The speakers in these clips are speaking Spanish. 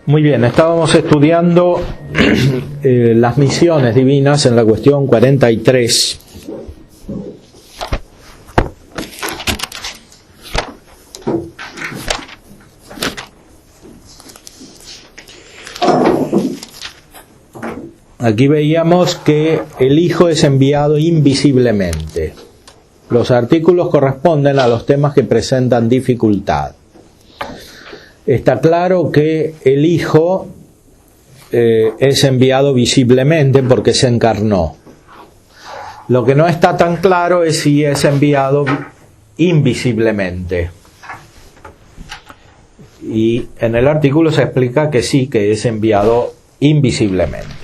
Muy bien, estábamos estudiando las misiones divinas en la cuestión 43. Aquí veíamos que el Hijo es enviado invisiblemente. Los artículos corresponden a los temas que presentan dificultad. Está claro que el Hijo es enviado visiblemente porque se encarnó. Lo que no está tan claro es si es enviado invisiblemente. Y en el artículo se explica que sí, que es enviado invisiblemente.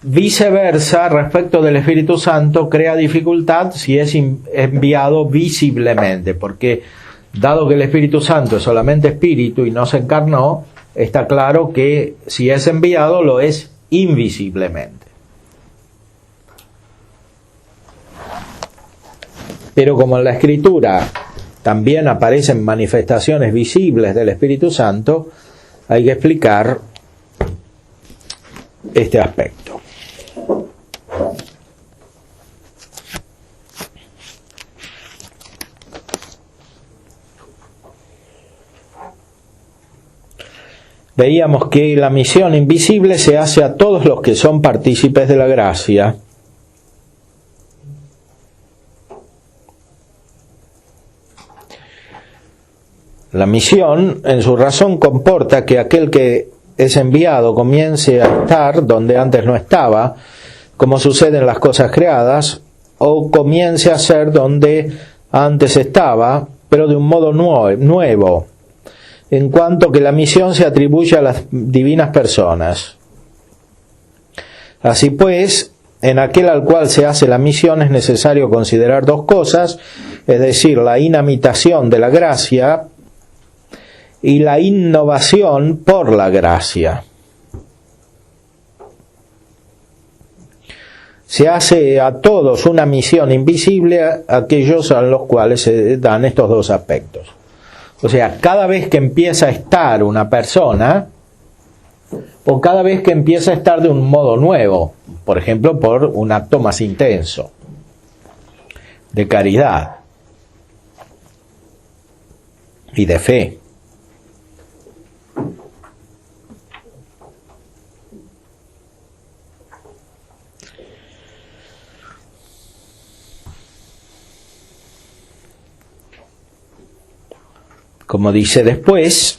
Viceversa, respecto del Espíritu Santo, crea dificultad si es enviado visiblemente, porque dado que el Espíritu Santo es solamente espíritu y no se encarnó, está claro que si es enviado lo es invisiblemente. Pero como en la Escritura también aparecen manifestaciones visibles del Espíritu Santo, hay que explicar este aspecto. Veíamos que la misión invisible se hace a todos los que son partícipes de la gracia. La misión, en su razón, comporta que aquel que es enviado comience a estar donde antes no estaba, como sucede en las cosas creadas, o comience a ser donde antes estaba, pero de un modo nuevo, en cuanto que la misión se atribuye a las divinas personas. Así pues, en aquel al cual se hace la misión es necesario considerar dos cosas, es decir, la inamitación de la gracia y la innovación por la gracia. Se hace a todos una misión invisible a aquellos a los cuales se dan estos dos aspectos. O sea, cada vez que empieza a estar una persona, o cada vez que empieza a estar de un modo nuevo, por ejemplo, por un acto más intenso de caridad y de fe. Como dice después,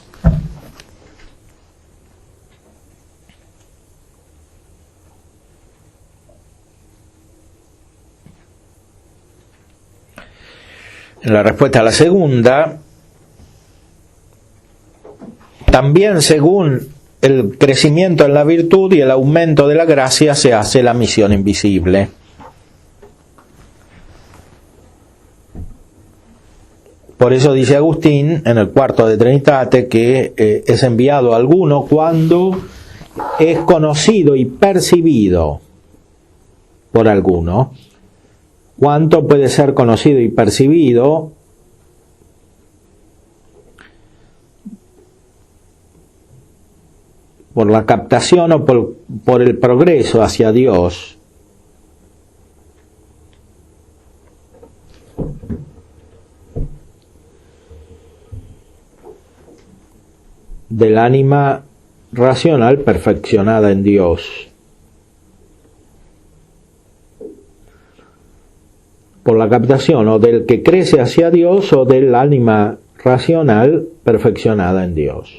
en la respuesta a la segunda, también según el crecimiento en la virtud y el aumento de la gracia se hace la misión invisible. Por eso dice Agustín en el cuarto de Trinitate que es enviado a alguno cuando es conocido y percibido por alguno. ¿Cuánto puede ser conocido y percibido? Por la captación o por el progreso hacia Dios. Del ánima racional perfeccionada en Dios. Por la captación o del que crece hacia Dios o del ánima racional perfeccionada en Dios.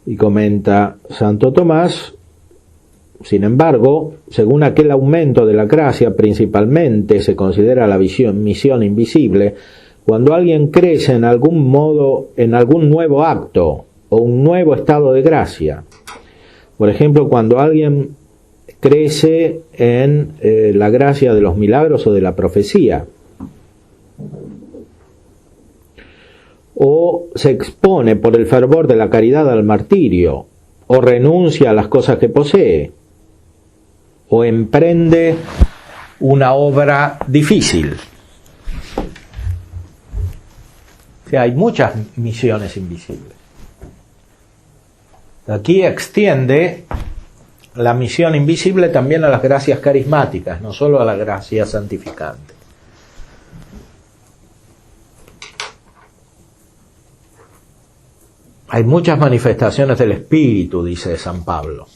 Y comenta Santo Tomás, sin embargo, según aquel aumento de la gracia principalmente se considera la misión invisible, cuando alguien crece en algún modo, en algún nuevo acto o un nuevo estado de gracia. Por ejemplo, cuando alguien crece en la gracia de los milagros o de la profecía, o se expone por el fervor de la caridad al martirio, o renuncia a las cosas que posee, o emprende una obra difícil. que hay muchas misiones invisibles. Aquí extiende la misión invisible también a las gracias carismáticas, no solo a la gracia santificante. Hay muchas manifestaciones del Espíritu, dice San Pablo.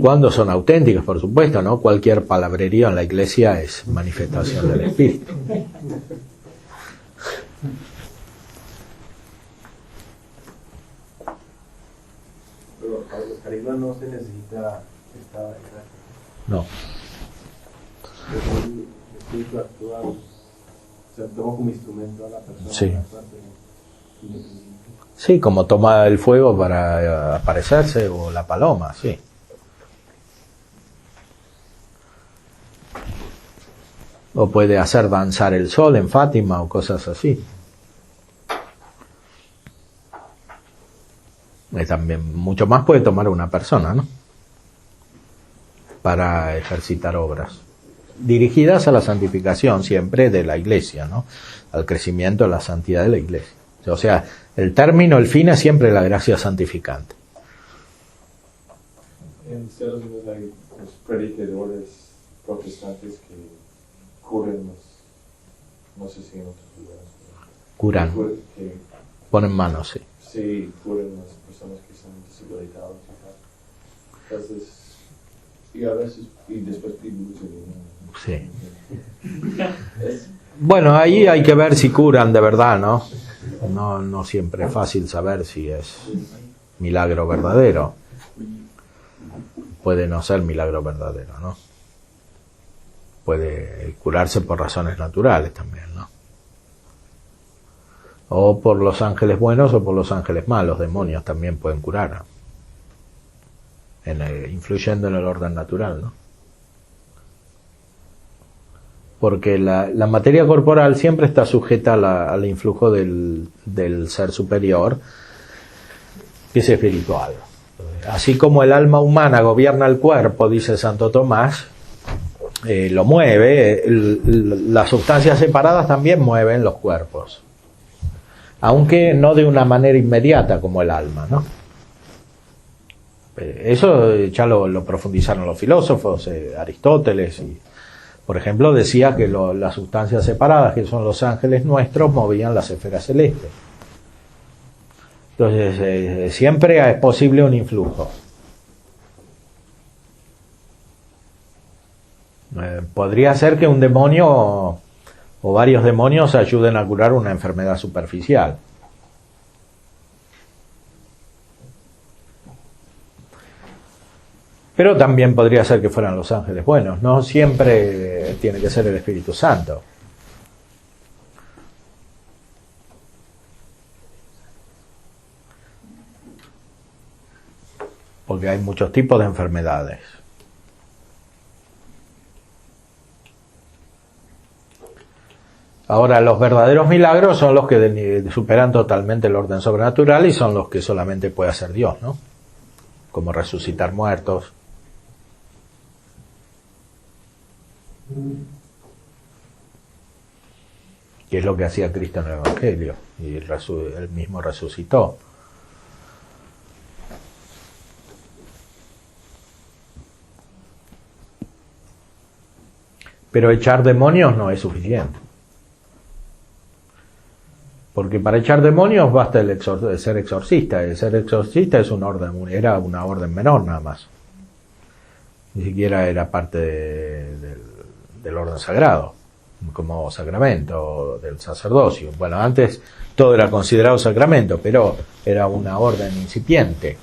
Cuando son auténticas, por supuesto, ¿no? Cualquier palabrería en la iglesia es manifestación del Espíritu. Pero para los carismas no se necesita esta gracia. No. El Espíritu actúa, se toma como instrumento a la persona. Sí. Para Sí, como toma el fuego para aparecerse, o la paloma, sí. O puede hacer danzar el sol en Fátima o cosas así. Y también mucho más puede tomar una persona, ¿no? Para ejercitar obras dirigidas a la santificación siempre de la iglesia, ¿no? Al crecimiento de la santidad de la iglesia. O sea, el término, el fin es siempre la gracia santificante. En Estados Unidos hay los predicadores protestantes que curan no sé si en otros lugares. Curan, Que, ponen manos, sí. sí, curan las personas que son deshabilitadas y tal. Entonces, y a veces, y después piden Sí. Bueno, ahí hay que ver si curan de verdad, ¿no? No siempre es fácil saber si es milagro verdadero. Puede no ser milagro verdadero, ¿no? Puede curarse por razones naturales también, ¿no? O por los ángeles buenos o por los ángeles malos, demonios también pueden curar, influyendo en el orden natural, ¿no? Porque la materia corporal siempre está sujeta al influjo del ser superior, que es espiritual. Así como el alma humana gobierna el cuerpo, dice Santo Tomás, lo mueve, las sustancias separadas también mueven los cuerpos, aunque no de una manera inmediata como el alma, ¿no? Eso ya lo profundizaron los filósofos, Aristóteles, y, por ejemplo, decía que las sustancias separadas, que son los ángeles nuestros, movían las esferas celestes. Entonces, siempre es posible un influjo. Podría ser que un demonio o varios demonios ayuden a curar una enfermedad superficial. Pero también podría ser que fueran los ángeles buenos. No siempre tiene que ser el Espíritu Santo. Porque hay muchos tipos de enfermedades. Ahora, los verdaderos milagros son los que superan totalmente el orden sobrenatural y son los que solamente puede hacer Dios, ¿no? Como resucitar muertos. Que es lo que hacía Cristo en el Evangelio, y él mismo resucitó. Pero echar demonios no es suficiente. Porque para echar demonios basta el ser exorcista. El ser exorcista es era una orden menor nada más. Ni siquiera era parte del orden sagrado, como sacramento del sacerdocio. Bueno, antes todo era considerado sacramento, pero era una orden incipiente.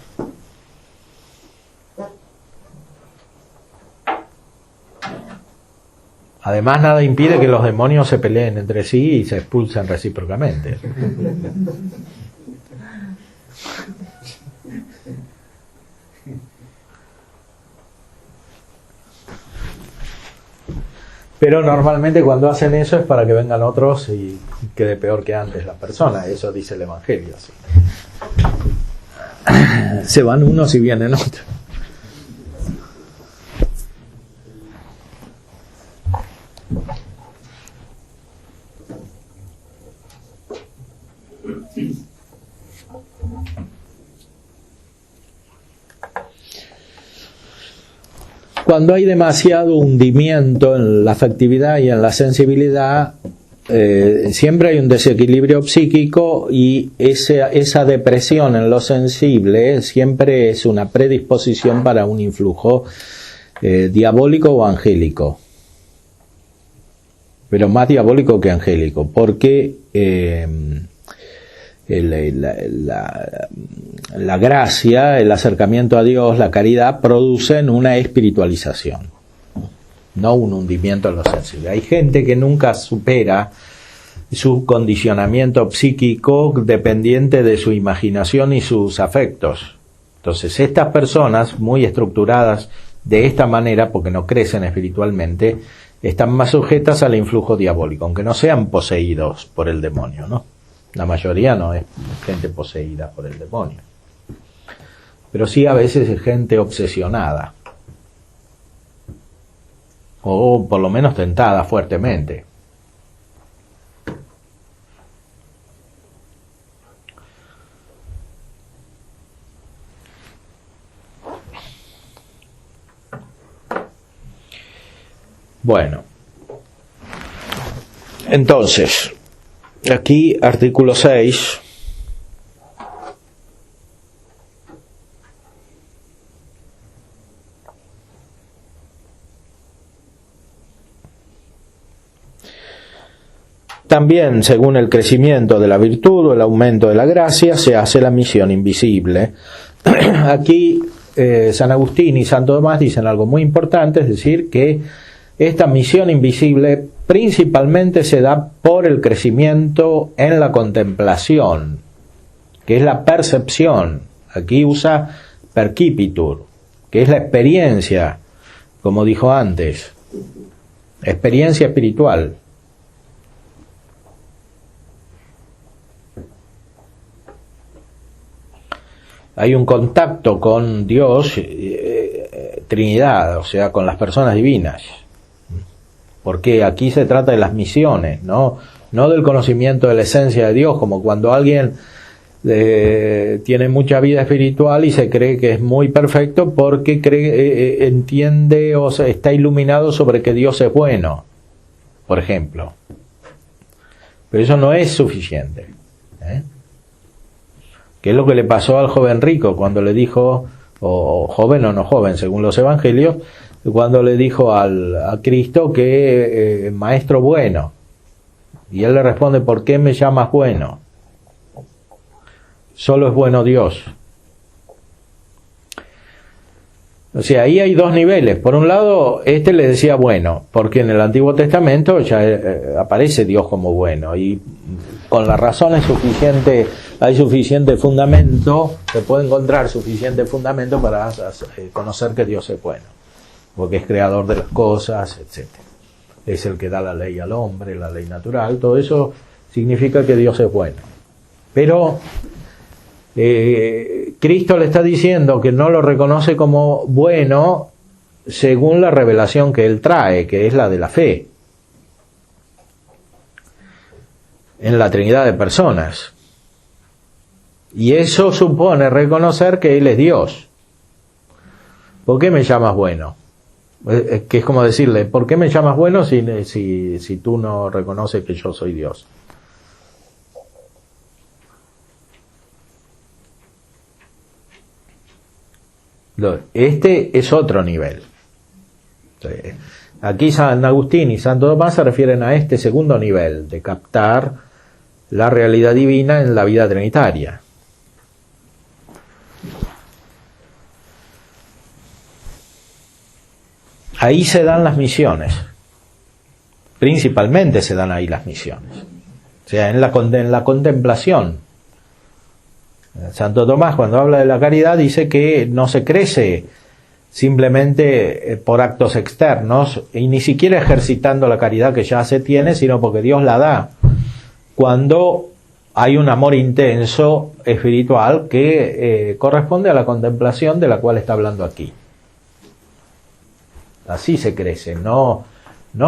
Además, nada impide que los demonios se peleen entre sí y se expulsen recíprocamente. Pero normalmente cuando hacen eso es para que vengan otros y quede peor que antes la persona. Eso dice el Evangelio. ¿Sí? Se van unos y vienen otros. Cuando hay demasiado hundimiento en la afectividad y en la sensibilidad, siempre hay un desequilibrio psíquico, y esa depresión en lo sensible siempre es una predisposición para un influjo diabólico o angélico, pero más diabólico que angélico, porque la gracia, el acercamiento a Dios, la caridad producen una espiritualización, no un hundimiento en lo sensible. Hay gente que nunca supera su condicionamiento psíquico dependiente de su imaginación y sus afectos. Entonces, estas personas muy estructuradas de esta manera, porque no crecen espiritualmente, están más sujetas al influjo diabólico, aunque no sean poseídos por el demonio, ¿no? La mayoría no es gente poseída por el demonio, pero sí a veces es gente obsesionada, o por lo menos tentada fuertemente. Bueno, entonces, aquí artículo 6. También, según el crecimiento de la virtud o el aumento de la gracia, se hace la misión invisible. Aquí San Agustín y Santo Tomás dicen algo muy importante, es decir, que esta misión invisible principalmente se da por el crecimiento en la contemplación, que es la percepción. Aquí usa percipitur, que es la experiencia, como dijo antes, experiencia espiritual. Hay un contacto con Dios, Trinidad, o sea, con las personas divinas. Porque aquí se trata de las misiones, no del conocimiento de la esencia de Dios, como cuando alguien tiene mucha vida espiritual y se cree que es muy perfecto porque entiende o está iluminado sobre que Dios es bueno, por ejemplo. Pero eso no es suficiente, ¿Qué es lo que le pasó al joven rico cuando le dijo, o joven o no joven, según los evangelios, cuando le dijo a Cristo que maestro bueno? Y él le responde, ¿por qué me llamas bueno? Solo es bueno Dios. O sea, ahí hay dos niveles. Por un lado, le decía bueno, porque en el Antiguo Testamento ya aparece Dios como bueno, y con la razón hay suficiente fundamento, se puede encontrar suficiente fundamento para conocer que Dios es bueno, porque es creador de las cosas, etc. Es el que da la ley al hombre, la ley natural, todo eso significa que Dios es bueno. Pero Cristo le está diciendo que no lo reconoce como bueno según la revelación que él trae, que es la de la fe en la Trinidad de personas. Y eso supone reconocer que Él es Dios. ¿Por qué me llamas bueno? Que es como decirle, ¿por qué me llamas bueno si tú no reconoces que yo soy Dios? Este es otro nivel. Aquí San Agustín y Santo Tomás se refieren a este segundo nivel, de captar la realidad divina en la vida trinitaria. Ahí se dan las misiones. Principalmente se dan ahí las misiones. O sea, en la contemplación. Santo Tomás, cuando habla de la caridad, dice que no se crece simplemente por actos externos, y ni siquiera ejercitando la caridad que ya se tiene, sino porque Dios la da cuando hay un amor intenso espiritual que corresponde a la contemplación de la cual está hablando aquí. Así se crece, no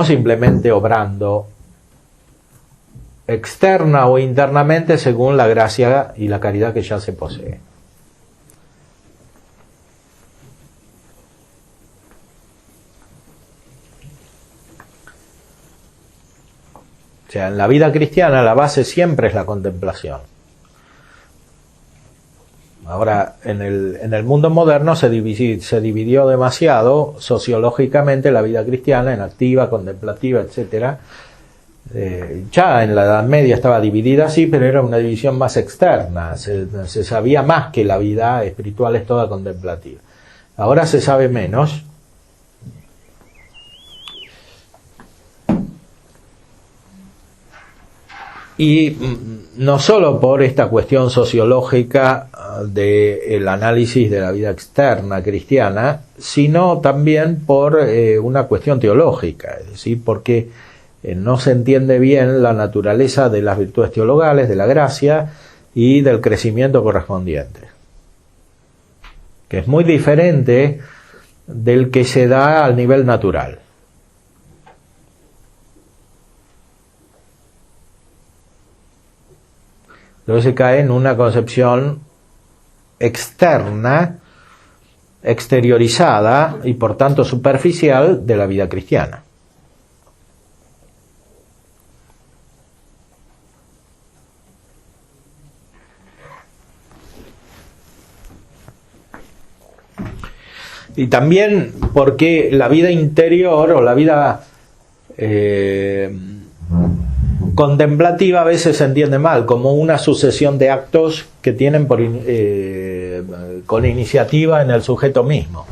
simplemente obrando externa o internamente según la gracia y la caridad que ya se posee. O sea, en la vida cristiana la base siempre es la contemplación. Ahora, en el mundo moderno se dividió demasiado sociológicamente la vida cristiana en activa, contemplativa, etcétera. Ya en la Edad Media estaba dividida así, pero era una división más externa. Se sabía más que la vida espiritual es toda contemplativa. Ahora se sabe menos. Y no solo por esta cuestión sociológica del análisis de la vida externa cristiana, sino también por una cuestión teológica, es decir, porque no se entiende bien la naturaleza de las virtudes teologales, de la gracia y del crecimiento correspondiente, que es muy diferente del que se da al nivel natural. Entonces se cae en una concepción externa, exteriorizada y por tanto superficial de la vida cristiana. Y también porque la vida interior o la vida contemplativa a veces se entiende mal, como una sucesión de actos que tienen con iniciativa en el sujeto mismo.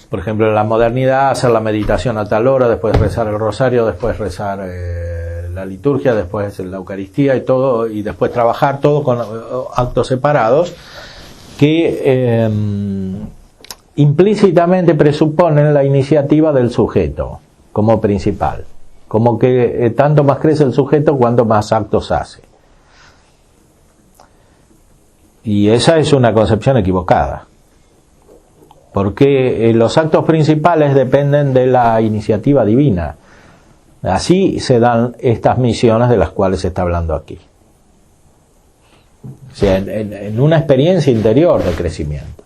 Por ejemplo, en la modernidad, hacer la meditación a tal hora, después rezar el rosario, después rezar la liturgia, después la Eucaristía y todo, y después trabajar todo con actos separados que implícitamente presuponen la iniciativa del sujeto como principal, como que tanto más crece el sujeto cuanto más actos hace. Y esa es una concepción equivocada, porque los actos principales dependen de la iniciativa divina. Así se dan estas misiones de las cuales se está hablando aquí. O sea, en una experiencia interior de crecimiento.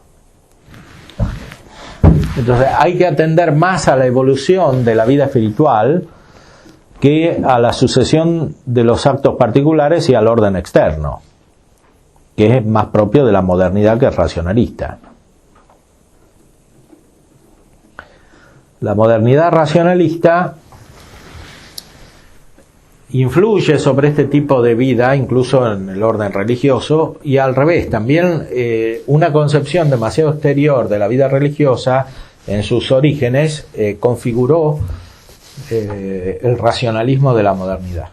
Entonces hay que atender más a la evolución de la vida espiritual que a la sucesión de los actos particulares y al orden externo, que es más propio de la modernidad que es racionalista. La modernidad racionalista influye sobre este tipo de vida, incluso en el orden religioso, y al revés, también una concepción demasiado exterior de la vida religiosa en sus orígenes configuró el racionalismo de la modernidad.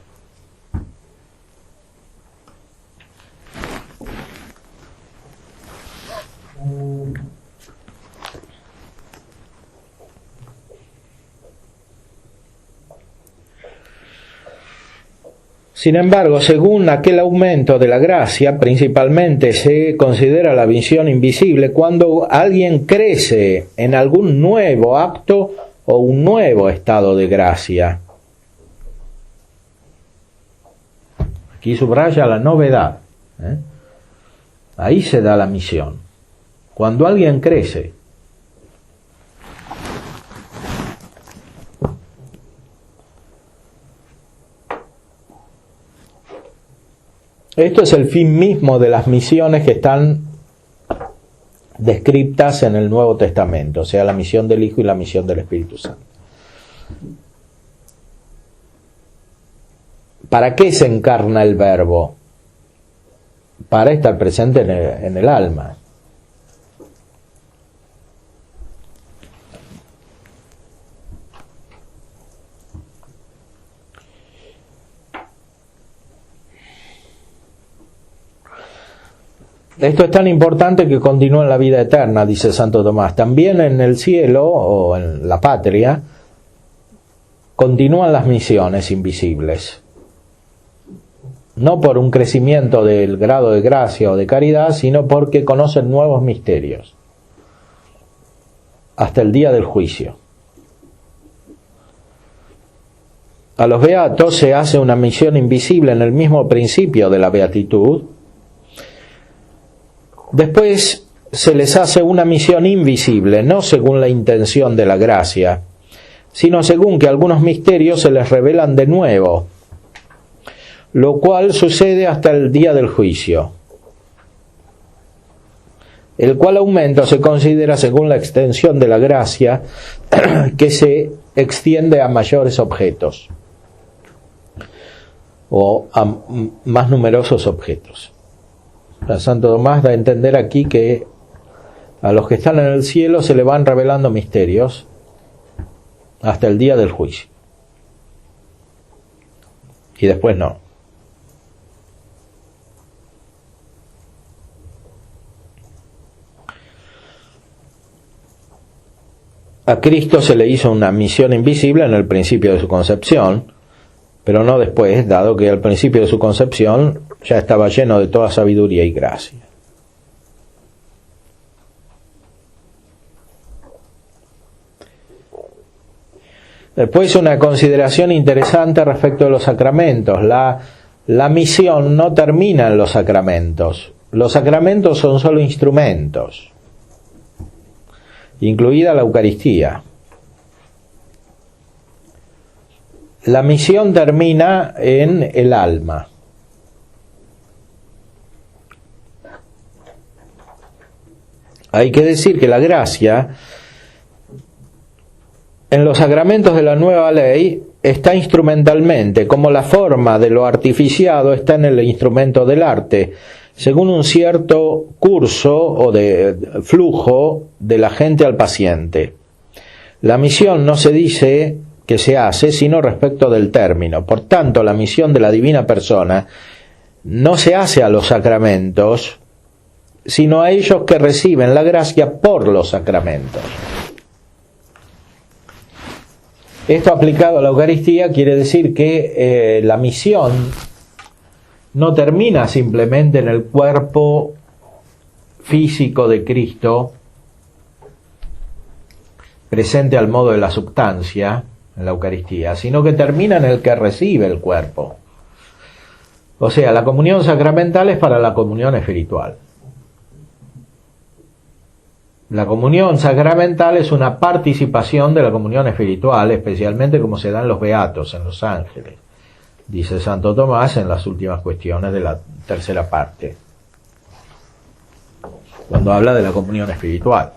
Sin embargo, según aquel aumento de la gracia, principalmente se considera la visión invisible cuando alguien crece en algún nuevo acto o un nuevo estado de gracia. Aquí subraya la novedad. Ahí se da la misión. Cuando alguien crece. Esto es el fin mismo de las misiones que están descritas en el Nuevo Testamento, o sea, la misión del Hijo y la misión del Espíritu Santo. ¿Para qué se encarna el Verbo? Para estar presente en el alma. Esto es tan importante que continúa en la vida eterna, dice Santo Tomás. También en el cielo o en la patria continúan las misiones invisibles. No por un crecimiento del grado de gracia o de caridad, sino porque conocen nuevos misterios. Hasta el día del juicio. a los beatos se hace una misión invisible en el mismo principio de la beatitud. Después se les hace una misión invisible, no según la intención de la gracia, sino según que algunos misterios se les revelan de nuevo, lo cual sucede hasta el día del juicio, el cual aumento se considera según la extensión de la gracia que se extiende a mayores objetos o a más numerosos objetos. Santo Tomás da a entender aquí que a los que están en el cielo se le van revelando misterios hasta el día del juicio. Y después no. A Cristo se le hizo una misión invisible en el principio de su concepción, pero no después, dado que al principio de su concepción ya estaba lleno de toda sabiduría y gracia. Después, una consideración interesante respecto de los sacramentos. La misión no termina en los sacramentos. Los sacramentos son solo instrumentos, incluida la Eucaristía. La misión termina en el alma. Hay que decir que la gracia en los sacramentos de la nueva ley está instrumentalmente, como la forma de lo artificiado está en el instrumento del arte, según un cierto curso o de flujo de la gente al paciente. La misión no se dice que se hace, sino respecto del término. Por tanto, la misión de la divina persona no se hace a los sacramentos, sino a ellos que reciben la gracia por los sacramentos. Esto aplicado a la Eucaristía quiere decir que la misión no termina simplemente en el cuerpo físico de Cristo, presente al modo de la substancia en la Eucaristía, sino que termina en el que recibe el cuerpo. O sea, la comunión sacramental es para la comunión espiritual. La comunión sacramental es una participación de la comunión espiritual, especialmente como se da en los beatos, en los ángeles, dice Santo Tomás en las últimas cuestiones de la tercera parte, cuando habla de la comunión espiritual.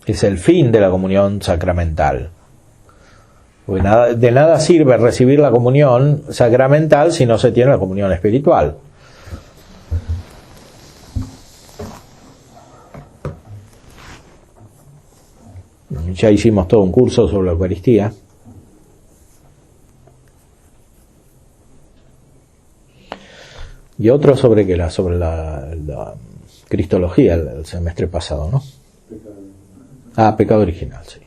Es el fin de la comunión sacramental. Porque de nada sirve recibir la comunión sacramental si no se tiene la comunión espiritual. Ya hicimos todo un curso sobre la Eucaristía. Y otro sobre qué era, sobre la cristología el semestre pasado, ¿no? Pecado original, sí.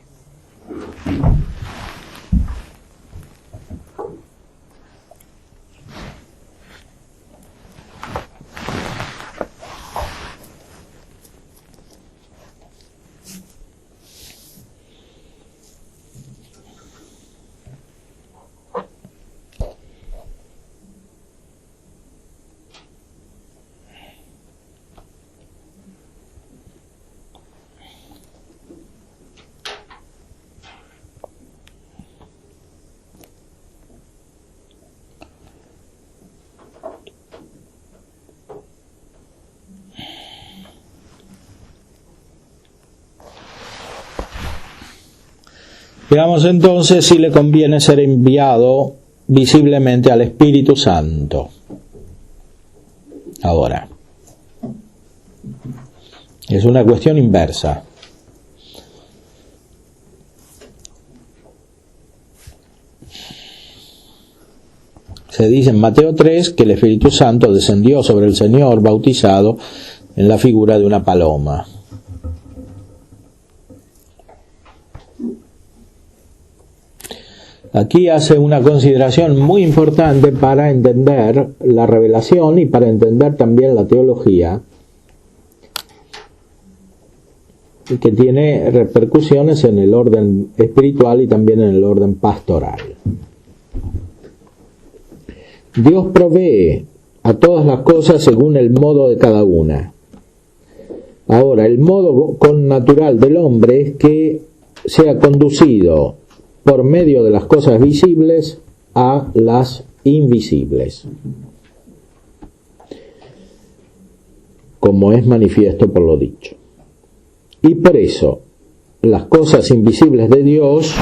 Veamos entonces si le conviene ser enviado visiblemente al Espíritu Santo. Ahora, es una cuestión inversa. Se dice en Mateo 3 que el Espíritu Santo descendió sobre el Señor bautizado en la figura de una paloma. Aquí hace una consideración muy importante para entender la revelación y para entender también la teología, y que tiene repercusiones en el orden espiritual y también en el orden pastoral. Dios provee a todas las cosas según el modo de cada una. Ahora, el modo connatural del hombre es que sea conducido por medio de las cosas visibles a las invisibles, como es manifiesto por lo dicho. Y por eso, las cosas invisibles de Dios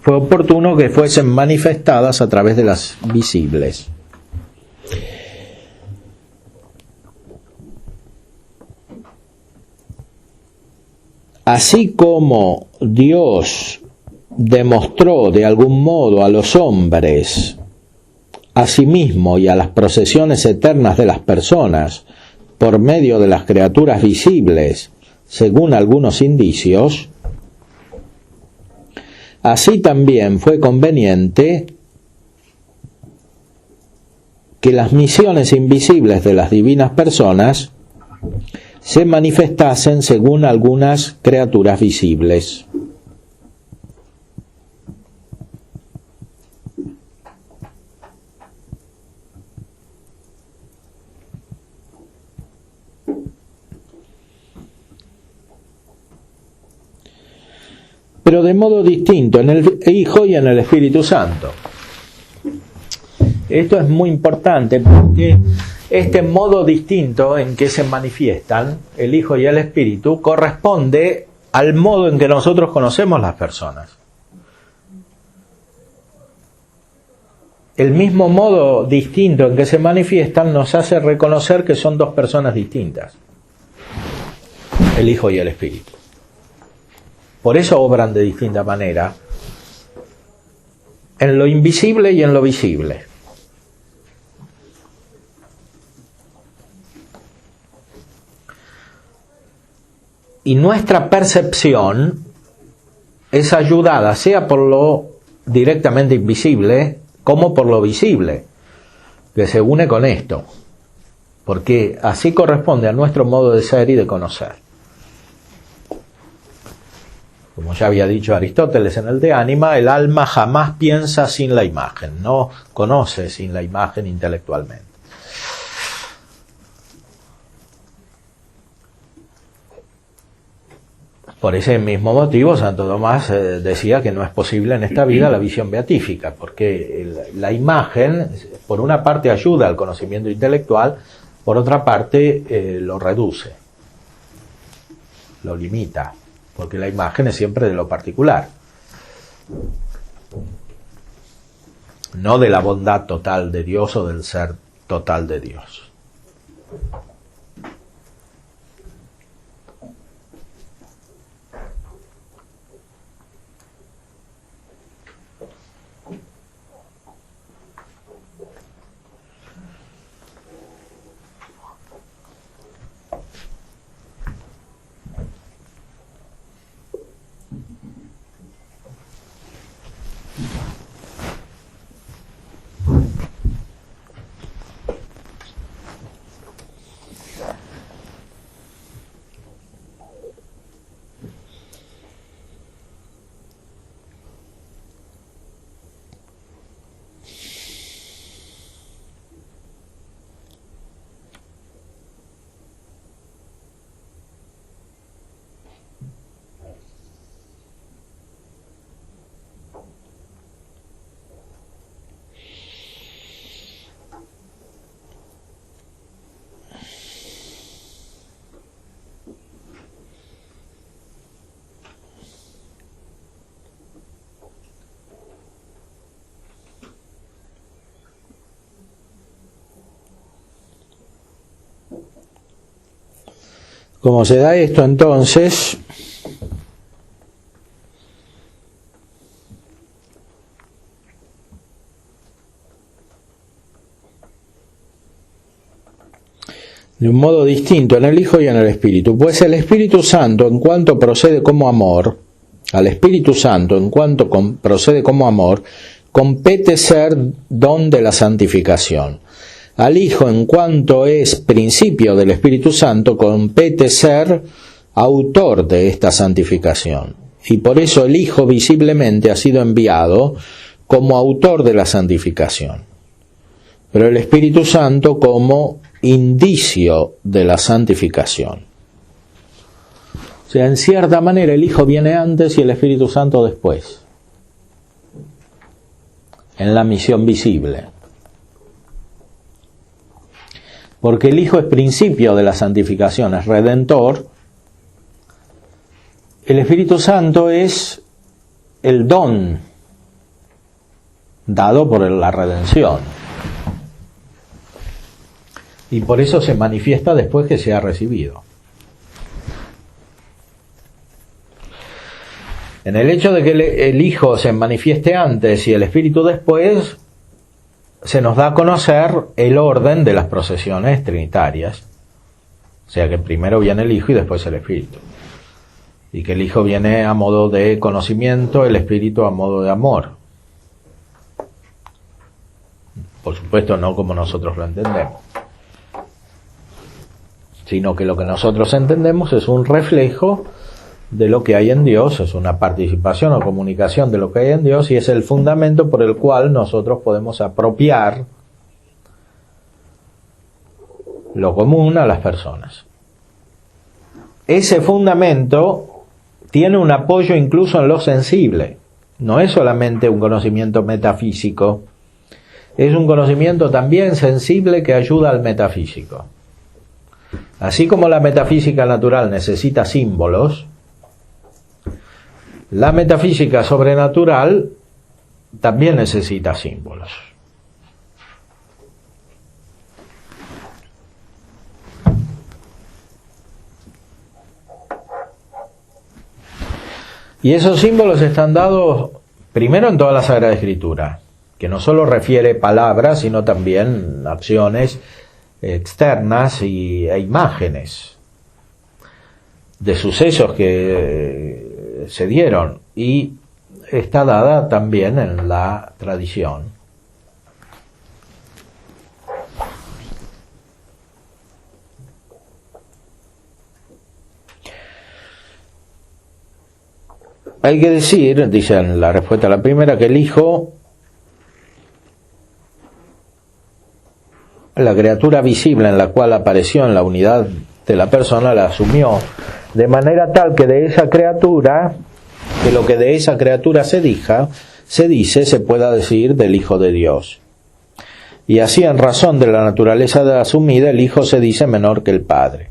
fue oportuno que fuesen manifestadas a través de las visibles. Así como Dios demostró de algún modo a los hombres, a sí mismo y a las procesiones eternas de las personas, por medio de las criaturas visibles, según algunos indicios, así también fue conveniente que las misiones invisibles de las divinas personas se manifestasen según algunas criaturas visibles. Pero de modo distinto en el Hijo y en el Espíritu Santo. Esto es muy importante porque este modo distinto en que se manifiestan el Hijo y el Espíritu corresponde al modo en que nosotros conocemos las personas. El mismo modo distinto en que se manifiestan nos hace reconocer que son dos personas distintas, el Hijo y el Espíritu. Por eso obran de distinta manera en lo invisible y en lo visible. Y nuestra percepción es ayudada sea por lo directamente invisible como por lo visible, que se une con esto, porque así corresponde a nuestro modo de ser y de conocer. Como ya había dicho Aristóteles en el De Anima, el alma jamás piensa sin la imagen, no conoce sin la imagen intelectualmente. Por ese mismo motivo, Santo Tomás decía que no es posible en esta vida la visión beatífica, porque la imagen, por una parte, ayuda al conocimiento intelectual, por otra parte, lo reduce, lo limita, porque la imagen es siempre de lo particular, no de la bondad total de Dios o del ser total de Dios. Como se da esto entonces, de un modo distinto en el Hijo y en el Espíritu, pues el Espíritu Santo, en cuanto procede como amor, Al Espíritu Santo, en cuanto procede como amor, compete ser don de la santificación. Al Hijo, en cuanto es principio del Espíritu Santo, compete ser autor de esta santificación. Y por eso el Hijo visiblemente ha sido enviado como autor de la santificación. Pero el Espíritu Santo como indicio de la santificación. O sea, en cierta manera el Hijo viene antes y el Espíritu Santo después, en la misión visible. Porque el Hijo es principio de la santificación, es redentor. El Espíritu Santo es el don dado por la redención. Y por eso se manifiesta después que se ha recibido. En el hecho de que el Hijo se manifieste antes y el Espíritu después, se nos da a conocer el orden de las procesiones trinitarias. O sea que primero viene el Hijo y después el Espíritu. Y que el Hijo viene a modo de conocimiento, el Espíritu a modo de amor. Por supuesto no como nosotros lo entendemos, sino que lo que nosotros entendemos es un reflejo de lo que hay en Dios, es una participación o comunicación de lo que hay en Dios y es el fundamento por el cual nosotros podemos apropiar lo común a las personas. Ese fundamento tiene un apoyo incluso en lo sensible, no es solamente un conocimiento metafísico, es un conocimiento también sensible que ayuda al metafísico. Así como la metafísica natural necesita símbolos, la metafísica sobrenatural también necesita símbolos. Y esos símbolos están dados primero en toda la Sagrada Escritura, que no solo refiere palabras, sino también acciones externas e imágenes de sucesos que se dieron, y está dada también en la tradición. Hay que decir, dice en la respuesta a la primera, que el Hijo, la criatura visible en la cual apareció en la unidad de la persona, la asumió de manera tal que de esa criatura, que lo que de esa criatura se dice, se pueda decir del Hijo de Dios. Y así, en razón de la naturaleza asumida, el Hijo se dice menor que el Padre.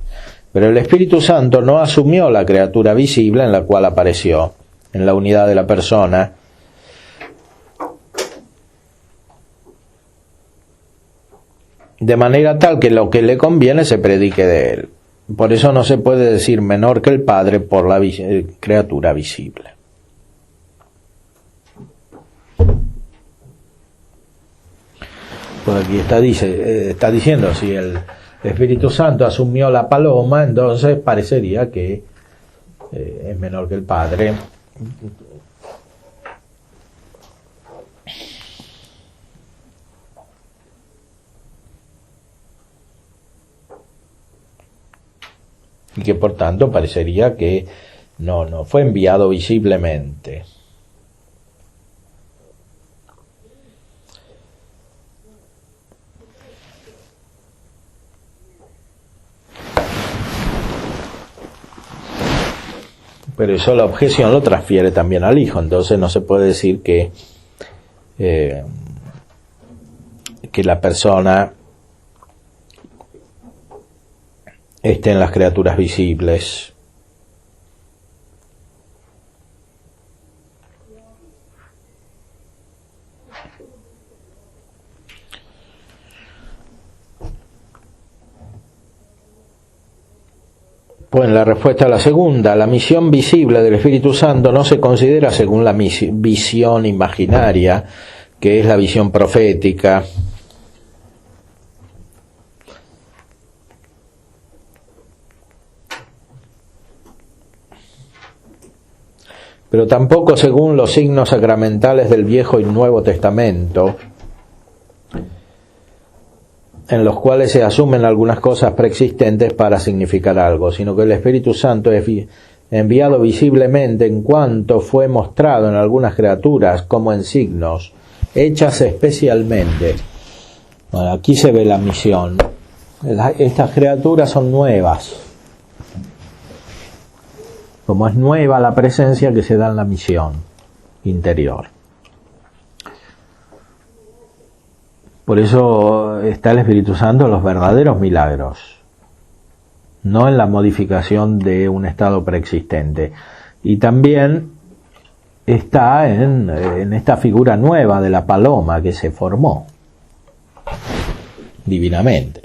Pero el Espíritu Santo no asumió la criatura visible en la cual apareció, en la unidad de la persona, de manera tal que lo que le conviene se predique de él. Por eso no se puede decir menor que el Padre por la criatura visible. Pues aquí está diciendo, si el Espíritu Santo asumió la paloma, entonces parecería que es menor que el Padre. Y que por tanto parecería que no fue enviado visiblemente. Pero eso la objeción lo transfiere también al Hijo, entonces no se puede decir que la persona esté en las criaturas visibles. Pues en la respuesta a la segunda, la misión visible del Espíritu Santo no se considera según la visión imaginaria, que es la visión profética. pero tampoco según los signos sacramentales del Viejo y Nuevo Testamento, en los cuales se asumen algunas cosas preexistentes para significar algo, sino que el Espíritu Santo es enviado visiblemente en cuanto fue mostrado en algunas criaturas como en signos, hechas especialmente. Bueno, aquí se ve la misión. Estas criaturas son nuevas. Como es nueva la presencia que se da en la misión interior. Por eso está el Espíritu Santo en los verdaderos milagros, no en la modificación de un estado preexistente. Y también está en esta figura nueva de la paloma que se formó divinamente.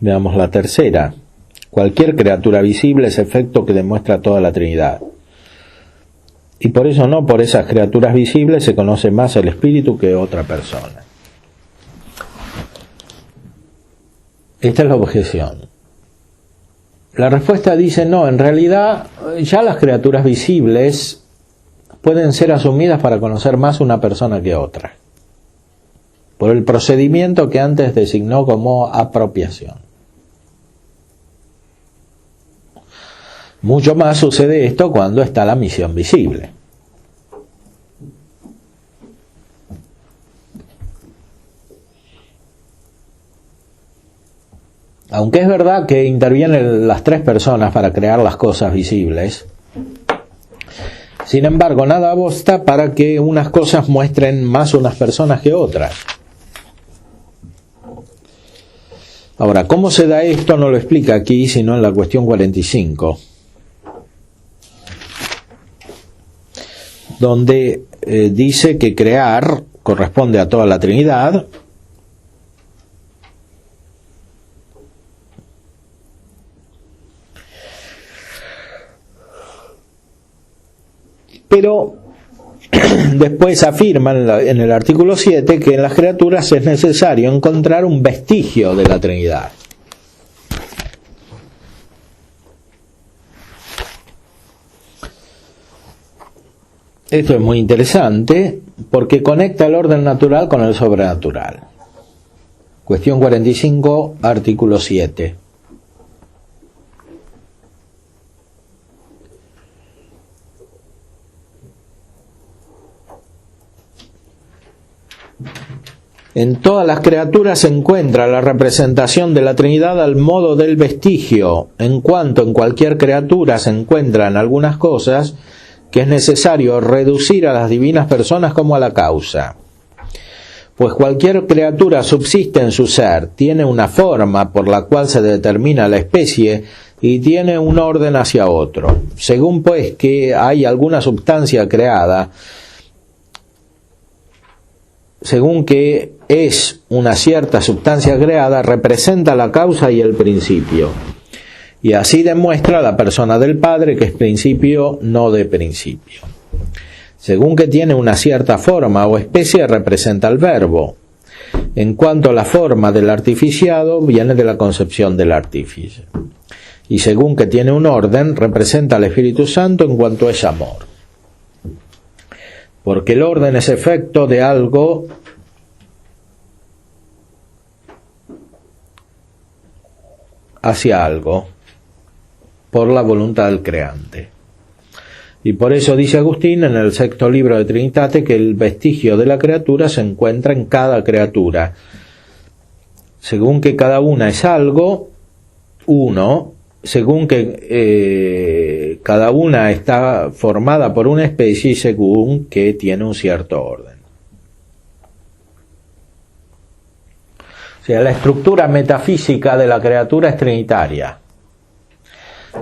Veamos la tercera. Cualquier criatura visible es efecto que demuestra toda la Trinidad. Y por eso no por esas criaturas visibles se conoce más el espíritu que otra persona. Esta es la objeción. La respuesta dice no, en realidad ya las criaturas visibles pueden ser asumidas para conocer más una persona que otra, por el procedimiento que antes designó como apropiación. Mucho más sucede esto cuando está la misión visible. Aunque es verdad que intervienen las tres personas para crear las cosas visibles, sin embargo, nada basta para que unas cosas muestren más unas personas que otras. Ahora, ¿cómo se da esto? No lo explica aquí, sino en la cuestión 45. Donde dice que crear corresponde a toda la Trinidad, pero después afirma en el artículo 7 que en las criaturas es necesario encontrar un vestigio de la Trinidad. Esto es muy interesante porque conecta el orden natural con el sobrenatural. Cuestión 45, artículo 7. En todas las criaturas se encuentra la representación de la Trinidad al modo del vestigio, en cuanto en cualquier criatura se encuentran algunas cosas que es necesario reducir a las divinas personas como a la causa. Pues cualquier criatura subsiste en su ser, tiene una forma por la cual se determina la especie y tiene un orden hacia otro. Según pues que hay alguna sustancia creada, según que es una cierta sustancia creada, representa la causa y el principio. Y así demuestra la persona del Padre que es principio, no de principio. Según que tiene una cierta forma o especie, representa el Verbo. En cuanto a la forma del artificiado, viene de la concepción del artífice. Y según que tiene un orden, representa al Espíritu Santo en cuanto es amor. Porque el orden es efecto de algo hacia algo, por la voluntad del creante. Y por eso dice Agustín en el sexto libro de Trinitate que el vestigio de la criatura se encuentra en cada criatura. Según que cada una es algo, uno, según que cada una está formada por una especie y según que tiene un cierto orden. O sea, la estructura metafísica de la criatura es trinitaria.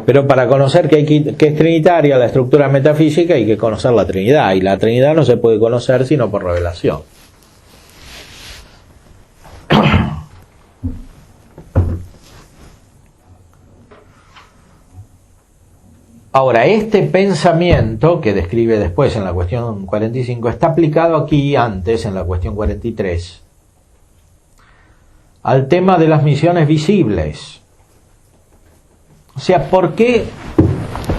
Pero para conocer que es trinitaria la estructura metafísica hay que conocer la Trinidad. Y la Trinidad no se puede conocer sino por revelación. Ahora, este pensamiento que describe después en la cuestión 45 está aplicado aquí antes, en la cuestión 43, al tema de las misiones visibles. O sea, ¿por qué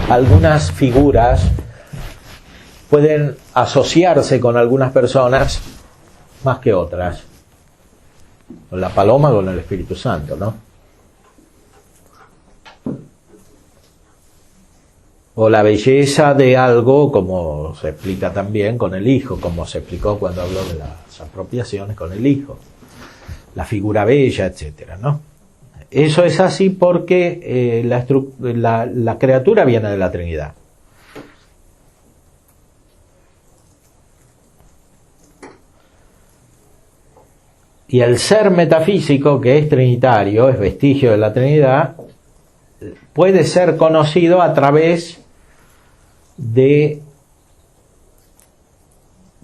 algunas figuras pueden asociarse con algunas personas más que otras? Con la paloma, con el Espíritu Santo, ¿no? O la belleza de algo, como se explica también con el Hijo, como se explicó cuando habló de las apropiaciones con el Hijo, la figura bella, etcétera, ¿no? Eso es así porque la criatura viene de la Trinidad. Y el ser metafísico, que es trinitario, es vestigio de la Trinidad, puede ser conocido a través de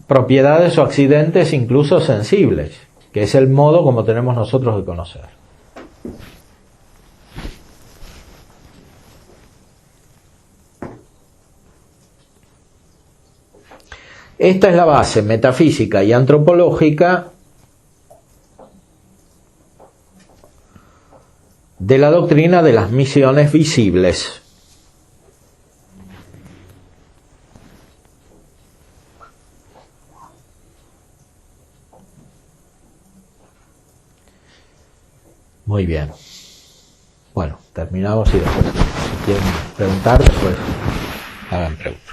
propiedades o accidentes incluso sensibles, que es el modo como tenemos nosotros de conocer. Esta es la base metafísica y antropológica de la doctrina de las misiones visibles. Muy bien. Bueno, terminamos y después, si quieren preguntar, después hagan preguntas.